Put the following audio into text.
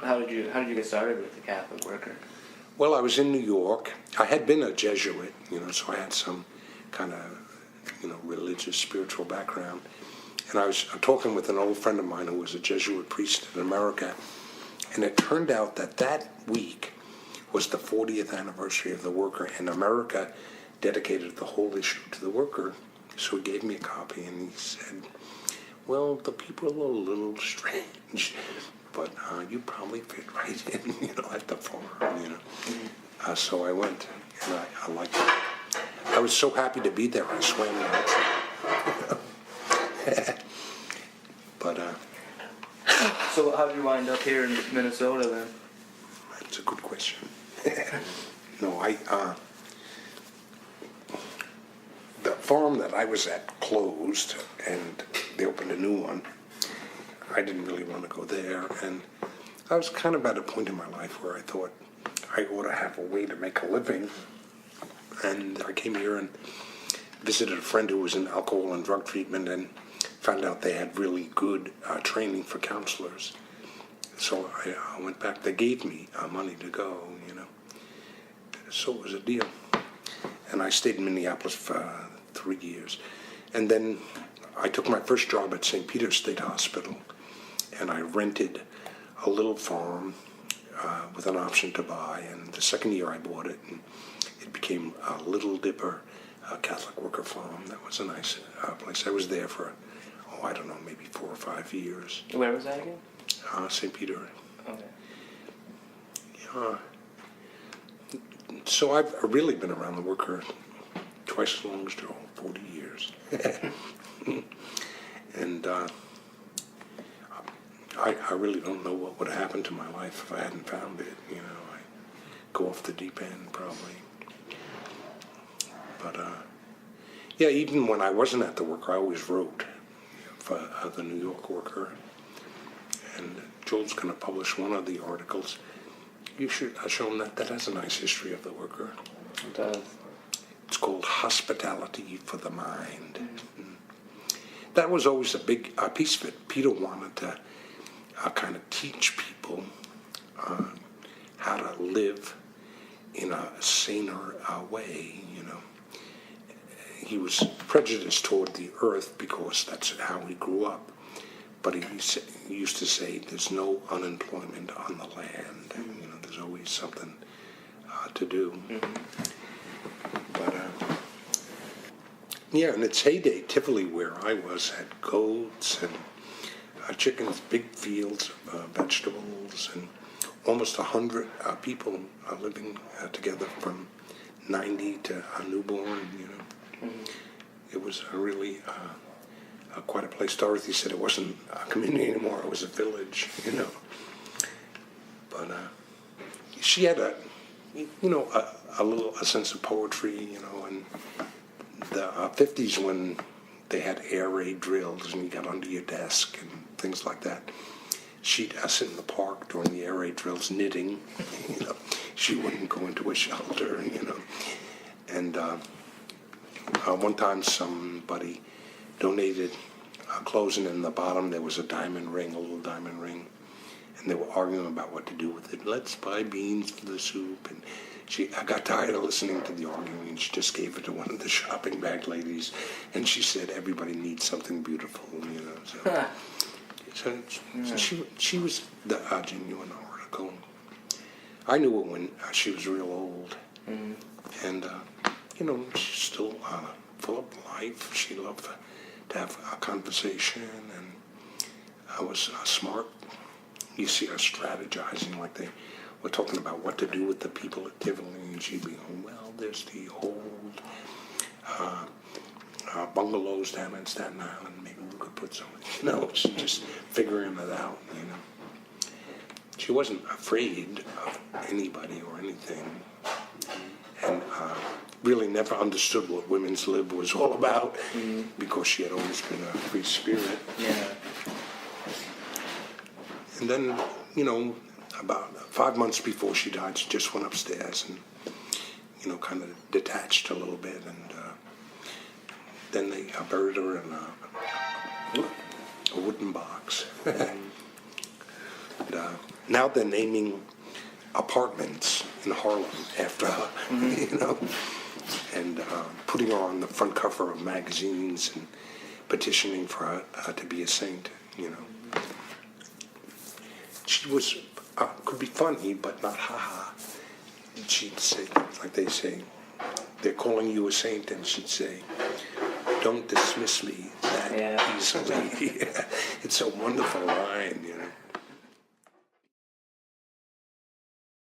How did you get started with the Catholic Worker? Well, I was in New York. I had been a Jesuit, so I had some kind of, religious, spiritual background. And I was talking with an old friend of mine who was a Jesuit priest in America, and it turned out that week was the 40th anniversary of the Worker, and America dedicated the whole issue to the Worker. So he gave me a copy, and he said, well, the people are a little strange, but you probably fit right in, at the farm, So I went, and I liked it. I was so happy to be there. I swam the But, So how did you wind up here in Minnesota then? That's a good question. No, the farm that I was at closed, and they opened a new one. I didn't really want to go there, and I was kind of at a point in my life where I thought I ought to have a way to make a living. And I came here and visited a friend who was in alcohol and drug treatment, and found out they had really good training for counselors. So I went back. They gave me money to go, So it was a deal. And I stayed in Minneapolis for 3 years. And then I took my first job at St. Peter's State Hospital, and I rented a little farm with an option to buy. And the second year I bought it, and it became a Little Dipper Catholic Worker Farm. That was a nice place. I was there for, I don't know, maybe 4 or 5 years. Where was that again? St. Peter. Okay. So I've really been around the Worker twice as long as Joel, 40 years. And I really don't know what would have happened to my life if I hadn't found it. I'd go off the deep end probably. But even when I wasn't at the Worker, I always wrote for the New York Worker. And Joel's going to publish one of the articles. You should show him that has a nice history of the Worker. It does. It's called Hospitality for the Mind. Mm-hmm. That was always a big piece of it. Peter wanted to kind of teach people how to live in a saner way, He was prejudiced toward the earth because that's how he grew up. But he used to say there's no unemployment on the land. There's always something to do. Mm-hmm. But, in its heyday, Tivoli, where I was, had goats and chickens, big fields of vegetables, and almost 100 people living together from 90 to a newborn, Mm-hmm. It was a really quite a place. Dorothy said it wasn't a community anymore, it was a village, But she had a sense of poetry, in the 50s when they had air raid drills and you got under your desk and things like that. She'd sit in the park during the air raid drills knitting, She wouldn't go into a shelter, And one time somebody donated clothes, and in the bottom there was a little diamond ring, and they were arguing about what to do with it. Let's buy beans for the soup. And I got tired of listening to the arguing, and she just gave it to one of the shopping bag ladies, and she said everybody needs something beautiful, So she was the genuine article. I knew her when she was real old, and she's still full of life. She loved to have a conversation, and I was smart. You see her strategizing, like they were talking about what to do with the people at Tivoli, and she'd be going, well, there's the old bungalows down in Staten Island. Maybe we could put some, she's just figuring it out, She wasn't afraid of anybody or anything, and really never understood what women's lib was all about, because she had always been a free spirit. Yeah. And then, about 5 months before she died, she just went upstairs and, kind of detached a little bit, and then they buried her in a wooden box. And now they're naming apartments in Harlem after her, you know, and putting her on the front cover of magazines and petitioning for her to be a saint, you know. She was, could be funny, but not ha-ha. She'd say things like they say, they're calling you a saint, and she'd say, don't dismiss me that easily. Yeah. It's a wonderful line, you know.